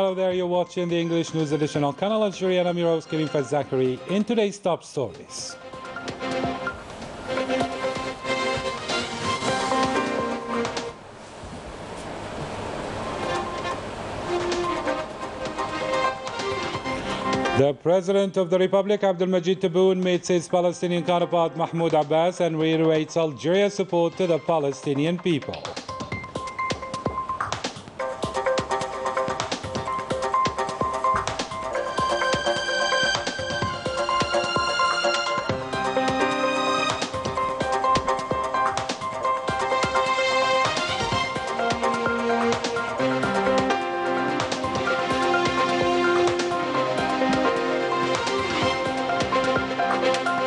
Hello there, you're watching the English News Edition on Canal Algérie, and I'm your host, Zachary. In today's top stories. The President of the Republic, Abdelmajid Tebboune, meets his Palestinian counterpart Mahmoud Abbas and reiterates Algeria's support to the Palestinian people.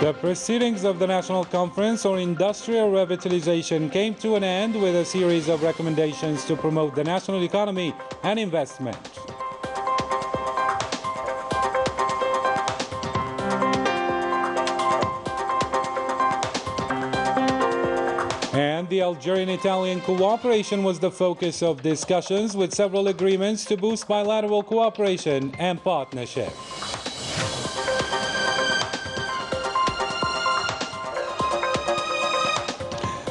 The proceedings of the National Conference on Industrial Revitalization came to an end with a series of recommendations to promote the national economy and investment. And the Algerian-Italian cooperation was the focus of discussions, with several agreements to boost bilateral cooperation and partnership.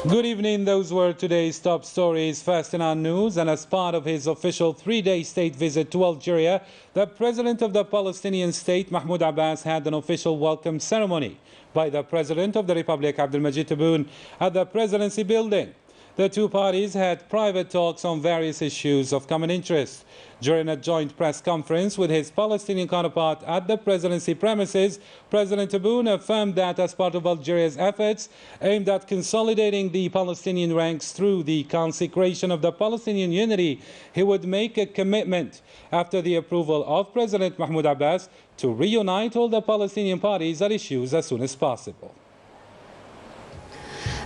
Good evening, those were today's top stories. First in our news, and as part of his official three-day state visit to Algeria, the president of the Palestinian state, Mahmoud Abbas, had an official welcome ceremony by the President of the Republic, Abdelmajid Tebboune, at the Presidency building. The two parties had private talks on various issues of common interest. During a joint press conference with his Palestinian counterpart at the presidency premises, President Tebboune affirmed that as part of Algeria's efforts aimed at consolidating the Palestinian ranks through the consecration of the Palestinian unity, he would make a commitment after the approval of President Mahmoud Abbas to reunite all the Palestinian parties at issues as soon as possible.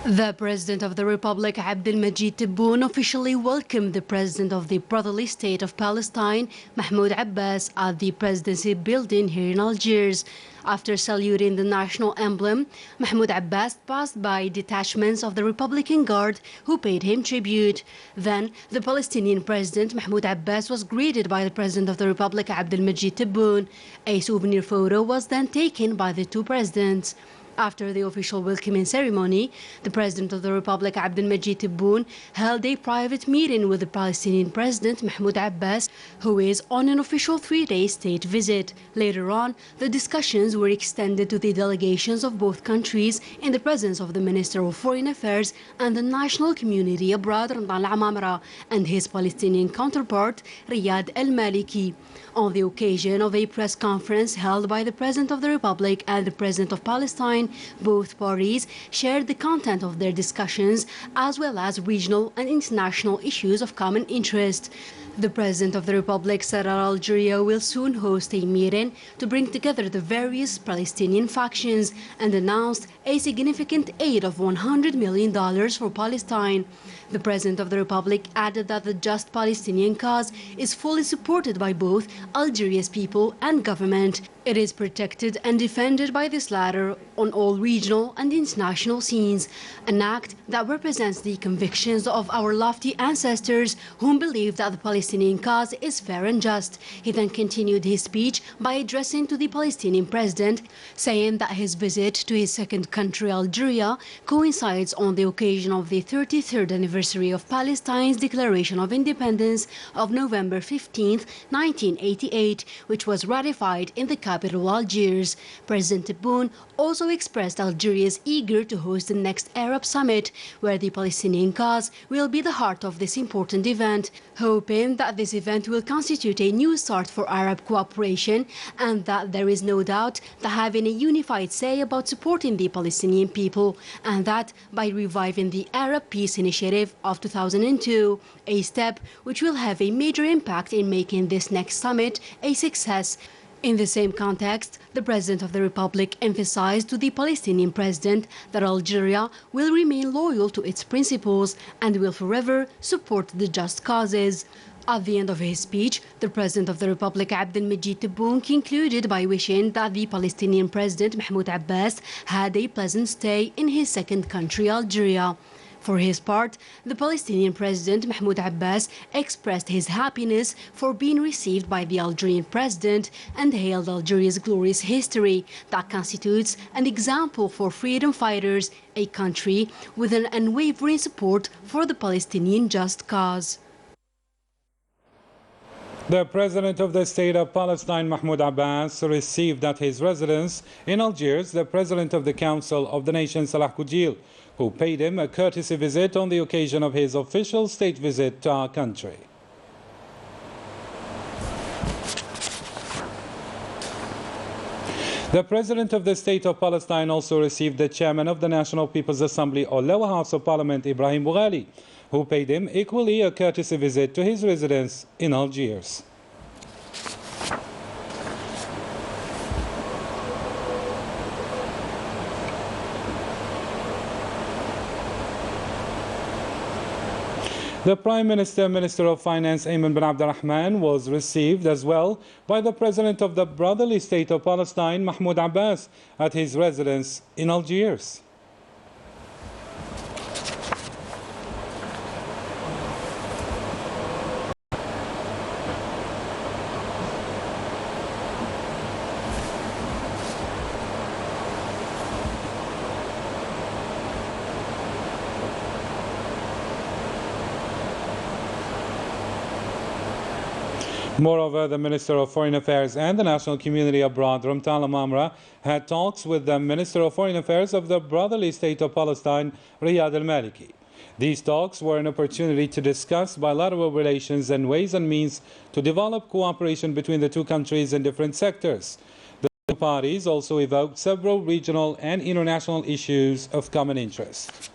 The President of the Republic, Abdelmajid Tebboune, officially welcomed the President of the Brotherly State of Palestine, Mahmoud Abbas, at the Presidency building here in Algiers. After saluting the national emblem, Mahmoud Abbas passed by detachments of the Republican Guard who paid him tribute. Then, the Palestinian President, Mahmoud Abbas, was greeted by the President of the Republic, Abdelmajid Tebboune. A souvenir photo was then taken by the two presidents. After the official welcoming ceremony, the President of the Republic, Abdelmajid Tebboune, held a private meeting with the Palestinian President, Mahmoud Abbas, who is on an official three-day state visit. Later on, the discussions were extended to the delegations of both countries in the presence of the Minister of Foreign Affairs and the national community abroad, Ramadan Al-Amamra, and his Palestinian counterpart, Riyad Al-Maliki. On the occasion of a press conference held by the President of the Republic and the President of Palestine, both parties shared the content of their discussions as well as regional and international issues of common interest. The President of the Republic said that Algeria will soon host a meeting to bring together the various Palestinian factions and announced a significant aid of $100 million for Palestine. The President of the Republic added that the just Palestinian cause is fully supported by both Algeria's people and government. It is protected and defended by this latter on all regional and international scenes, an act that represents the convictions of our lofty ancestors whom believe that the Palestinian cause is fair and just. He then continued his speech by addressing to the Palestinian president, saying that his visit to his second country, Algeria, coincides on the occasion of the 33rd anniversary of Palestine's Declaration of Independence of November 15, 1988, which was ratified in the capital Algiers. President Tebboune also expressed Algeria's eager to host the next Arab Summit, where the Palestinian cause will be the heart of this important event, hoping that this event will constitute a new start for Arab cooperation and that there is no doubt that having a unified say about supporting the Palestinian people, and that by reviving the Arab Peace Initiative of 2002, a step which will have a major impact in making this next summit a success. In the same context, the President of the Republic emphasized to the Palestinian President that Algeria will remain loyal to its principles and will forever support the just causes. At the end of his speech, the President of the Republic, Abdelmajid Tebboune, concluded by wishing that the Palestinian President, Mahmoud Abbas, had a pleasant stay in his second country, Algeria. For his part, the Palestinian President Mahmoud Abbas expressed his happiness for being received by the Algerian president and hailed Algeria's glorious history that constitutes an example for freedom fighters, a country with an unwavering support for the Palestinian just cause. The President of the State of Palestine, Mahmoud Abbas, received at his residence in Algiers the President of the Council of the Nation, Salah Koujil, who paid him a courtesy visit on the occasion of his official state visit to our country. The President of the State of Palestine also received the Chairman of the National People's Assembly, or Lower House of Parliament, Ibrahim Boughali, who paid him equally a courtesy visit to his residence in Algiers. The Prime Minister, Minister of Finance, Ayman bin Abdurrahman, was received as well by the President of the Brotherly State of Palestine, Mahmoud Abbas, at his residence in Algiers. Moreover, the Minister of Foreign Affairs and the National Community abroad, Ramtal Amamra, had talks with the Minister of Foreign Affairs of the Brotherly State of Palestine, Riyad al-Maliki. These talks were an opportunity to discuss bilateral relations and ways and means to develop cooperation between the two countries in different sectors. The two parties also evoked several regional and international issues of common interest.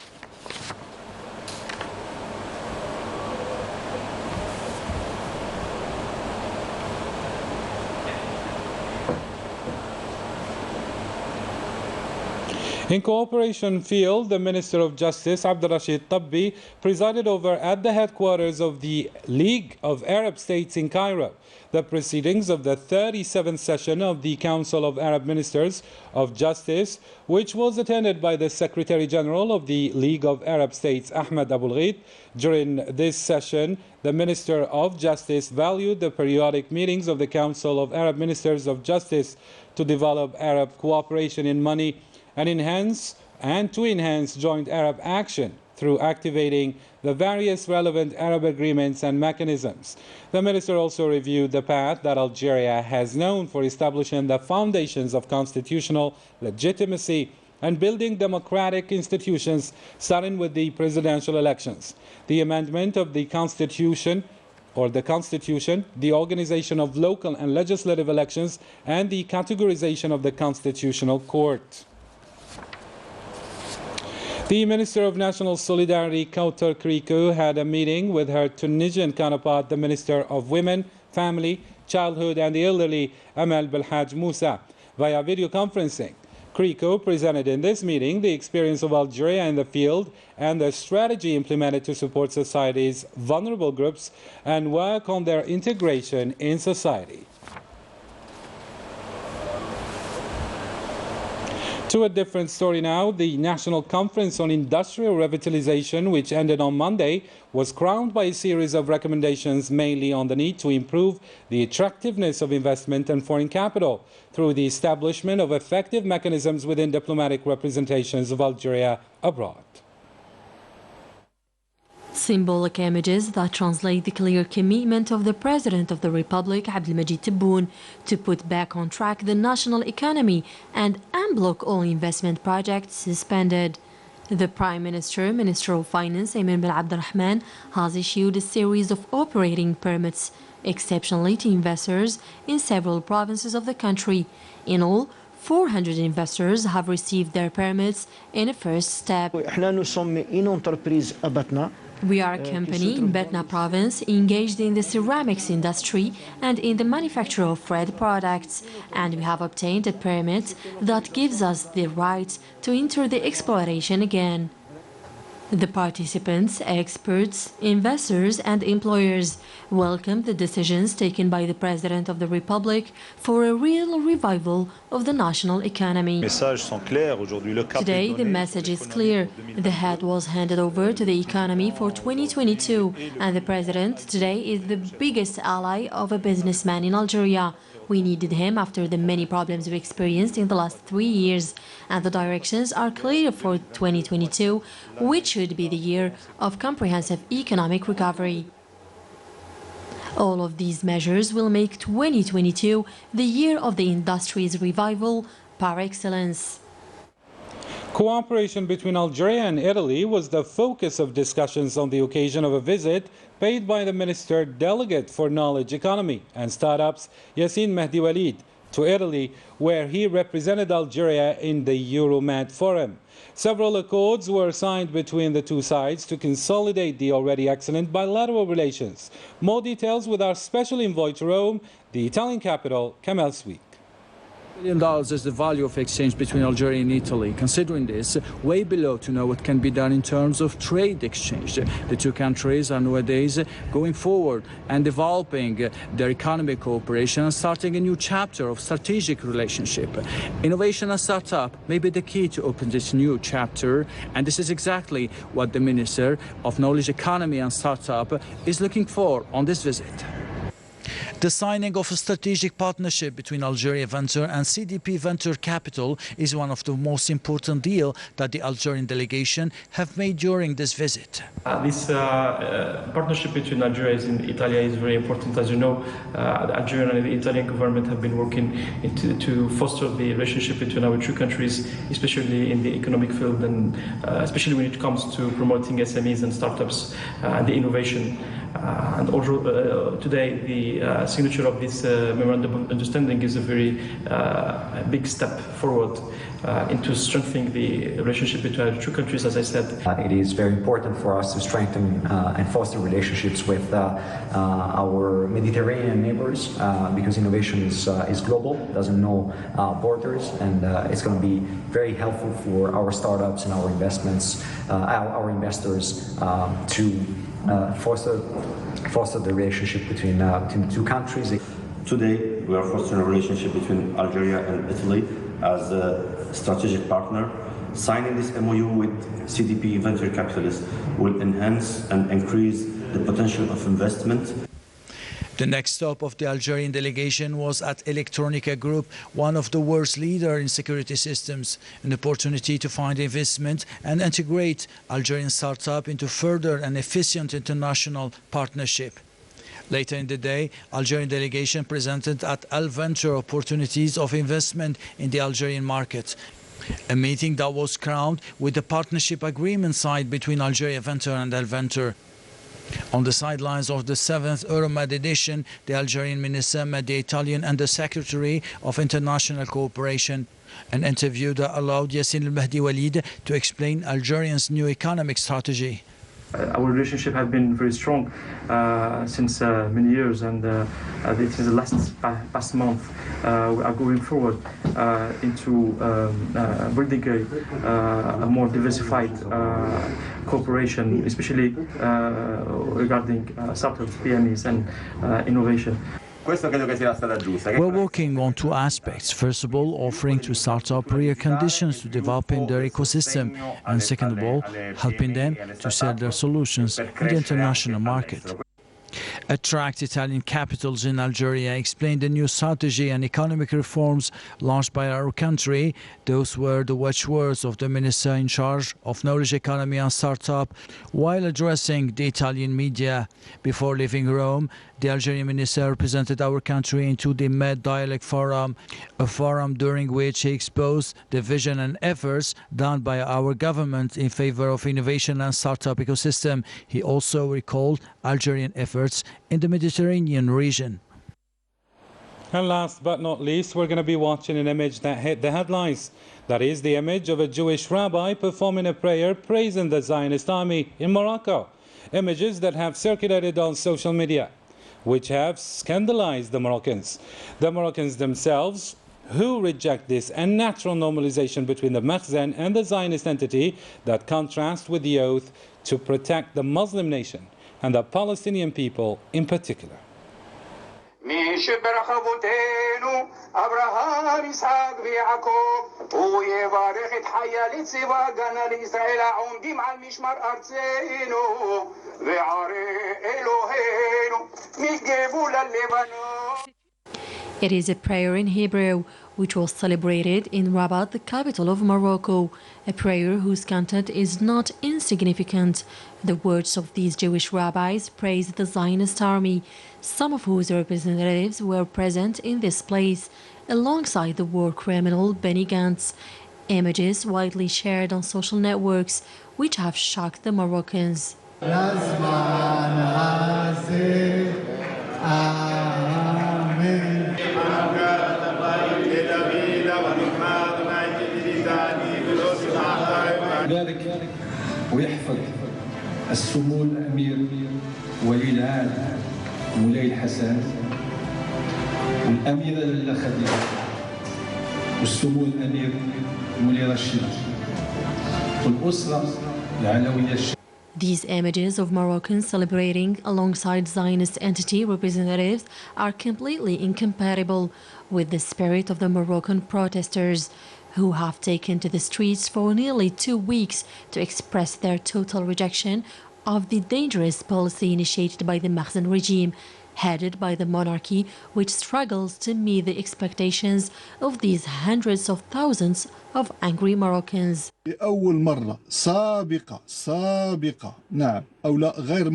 In cooperation field, the Minister of Justice, Abdurrashid Tabbi, presided over at the headquarters of the League of Arab States in Cairo the proceedings of the 37th session of the Council of Arab Ministers of Justice, which was attended by the Secretary General of the League of Arab States, Ahmed Abul Gheit. During this session, the Minister of Justice valued the periodic meetings of the Council of Arab Ministers of Justice to develop Arab cooperation in money and to enhance joint Arab action through activating the various relevant Arab agreements and mechanisms. The minister also reviewed the path that Algeria has known for establishing the foundations of constitutional legitimacy and building democratic institutions, starting with the presidential elections, the amendment of the Constitution, the organization of local and legislative elections, and the categorization of the Constitutional Court. The Minister of National Solidarity, Kautar Krikou, had a meeting with her Tunisian counterpart, the Minister of Women, Family, Childhood and the Elderly, Amal Belhaj Moussa, via video conferencing. Krikou presented in this meeting the experience of Algeria in the field and the strategy implemented to support society's vulnerable groups and work on their integration in society. To a different story now, the National Conference on Industrial Revitalization, which ended on Monday, was crowned by a series of recommendations mainly on the need to improve the attractiveness of investment and foreign capital through the establishment of effective mechanisms within diplomatic representations of Algeria abroad. Symbolic images that translate the clear commitment of the President of the Republic, Abdelmajid Tebboune, to put back on track the national economy and unblock all investment projects suspended. The Prime Minister, Minister of Finance, Ayman bin Abdurrahman, has issued a series of operating permits, exceptionally to investors in several provinces of the country. In all, 400 investors have received their permits in a first step. We are a company in Batna province engaged in the ceramics industry and in the manufacture of thread products, and we have obtained a permit that gives us the right to enter the exploration again. The participants, experts, investors and employers welcomed the decisions taken by the President of the Republic for a real revival of the national economy. Today, the message is clear. The hat was handed over to the economy for 2022, and the President today is the biggest ally of a businessman in Algeria. We needed him after the many problems we experienced in the last 3 years, and the directions are clear for 2022, which should be the year of comprehensive economic recovery. All of these measures will make 2022 the year of the industry's revival par excellence. Cooperation between Algeria and Italy was the focus of discussions on the occasion of a visit paid by the Minister Delegate for Knowledge Economy and Startups, Yassin Mehdi Walid, to Italy, where he represented Algeria in the Euromed Forum. Several accords were signed between the two sides to consolidate the already excellent bilateral relations. More details with our special envoy to Rome, the Italian capital, Canal. $1 billion is the value of exchange between Algeria and Italy. Considering this, way below to know what can be done in terms of trade exchange. The two countries are nowadays going forward and developing their economic cooperation and starting a new chapter of strategic relationship. Innovation and startup may be the key to open this new chapter, and this is exactly what the Minister of Knowledge Economy and Startup is looking for on this visit. The signing of a strategic partnership between Algeria Venture and CDP Venture Capital is one of the most important deals that the Algerian delegation have made during this visit. This partnership between Algeria and Italy is very important. As you know, the Algerian and the Italian government have been working to foster the relationship between our two countries, especially in the economic field and especially when it comes to promoting SMEs and startups and the innovation. And also today, the signature of this memorandum of understanding is a very big step forward into strengthening the relationship between our two countries, as I said. It is very important for us to strengthen and foster relationships with our Mediterranean neighbors because innovation is global, doesn't know borders, and it's going to be very helpful for our startups and our investments, our investors to foster the relationship between the two countries. Today, we are fostering a relationship between Algeria and Italy as a strategic partner. Signing this MOU with CDP Venture Capitalists will enhance and increase the potential of investment. The next stop of the Algerian delegation was at Electronica Group, one of the world's leaders in security systems, an opportunity to find investment and integrate Algerian startup into further and efficient international partnership. Later in the day, Algerian delegation presented at Venture opportunities of investment in the Algerian market. A meeting that was crowned with the partnership agreement signed between Algeria Venture and Venture. On the sidelines of the 7th Euromed edition, the Algerian minister met the Italian Under-Secretary of International Cooperation. An interview that allowed Yassin Mehdi Walid to explain Algeria's new economic strategy. Our relationship has been very strong since many years, and this is the past month. We are going forward into building a more diversified cooperation, especially regarding startups, PMEs, and innovation. We're working on two aspects. First of all, offering to startups real conditions to developing their ecosystem, and second of all, helping them to sell their solutions in the international market. Attract Italian capitals in Algeria explained the new strategy and economic reforms launched by our country. Those were the watchwords of the minister in charge of knowledge economy and startup while addressing the Italian media. Before leaving Rome, the Algerian minister presented our country into the Med Dialogue Forum, a forum during which he exposed the vision and efforts done by our government in favor of innovation and startup ecosystem. He also recalled Algerian efforts in the Mediterranean region. And last but not least, we're going to be watching an image that hit the headlines. That is the image of a Jewish rabbi performing a prayer praising the Zionist army in Morocco. Images that have circulated on social media, which have scandalized the Moroccans. The Moroccans themselves who reject this unnatural normalization between the Makhzen and the Zionist entity that contrasts with the oath to protect the Muslim nation and the Palestinian people in particular. It is a prayer in Hebrew, which was celebrated in Rabat, the capital of Morocco, a prayer whose content is not insignificant. The words of these Jewish rabbis praise the Zionist army, some of whose representatives were present in this place, alongside the war criminal Benny Gantz. Images widely shared on social networks, which have shocked the Moroccans. ذلك ويحفظ السمو الأمير ولي العهد مولاي الحسن والأميرة لاله خديجة والسمو الأمير مولاي رشيد والأسرة العلوية. These images of Moroccans celebrating alongside Zionist entity representatives are completely incompatible with the spirit of the Moroccan protesters, who have taken to the streets for nearly 2 weeks to express their total rejection of the dangerous policy initiated by the Makhzen regime, headed by the monarchy, which struggles to meet the expectations of these hundreds of thousands of angry Moroccans. لأول مرة سابقة نعم أو لا غير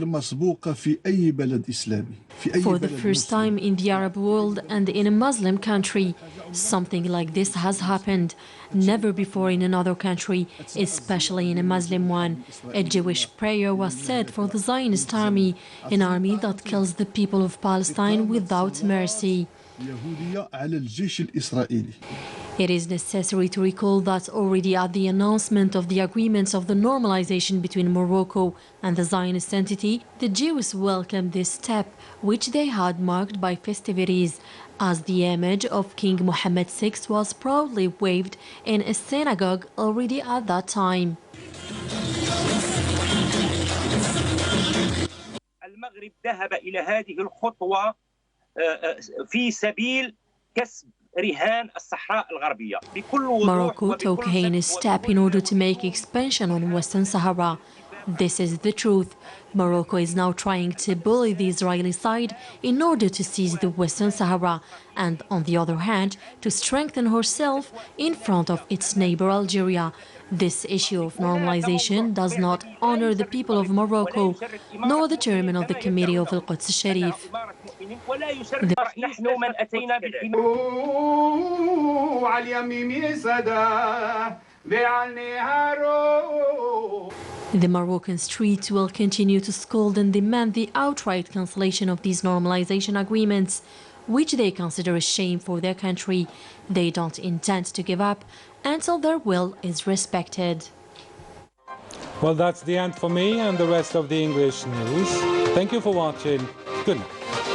مسبوقة في أي بلد إسلامي. For the first time in the Arab world and in a Muslim country, something like this has happened. Never before in another country, especially in a Muslim one. A Jewish prayer was said for the Zionist army, an army that kills the people of Palestine without mercy. It is necessary to recall that already at the announcement of the agreements of the normalization between Morocco and the Zionist entity, the Jews welcomed this step, which they had marked by festivities, as the image of King Mohammed VI was proudly waved in a synagogue already at that time. المغرب ذهب إلى هذه الخطوة في سبيل كسب رهان الصحراء الغربية. Morocco took a heinous step in order to make expansion on Western Sahara. This is the truth. Morocco is now trying to bully the Israeli side in order to seize the Western Sahara and, on the other hand, to strengthen herself in front of its neighbor Algeria. This issue of normalization does not honor the people of Morocco, nor the chairman of the Committee of Al-Quds Sharif. The Moroccan streets will continue to scold and demand the outright cancellation of these normalization agreements, which they consider a shame for their country. They don't intend to give up until their will is respected. Well, that's the end for me and the rest of the English news. Thank you for watching. Good night.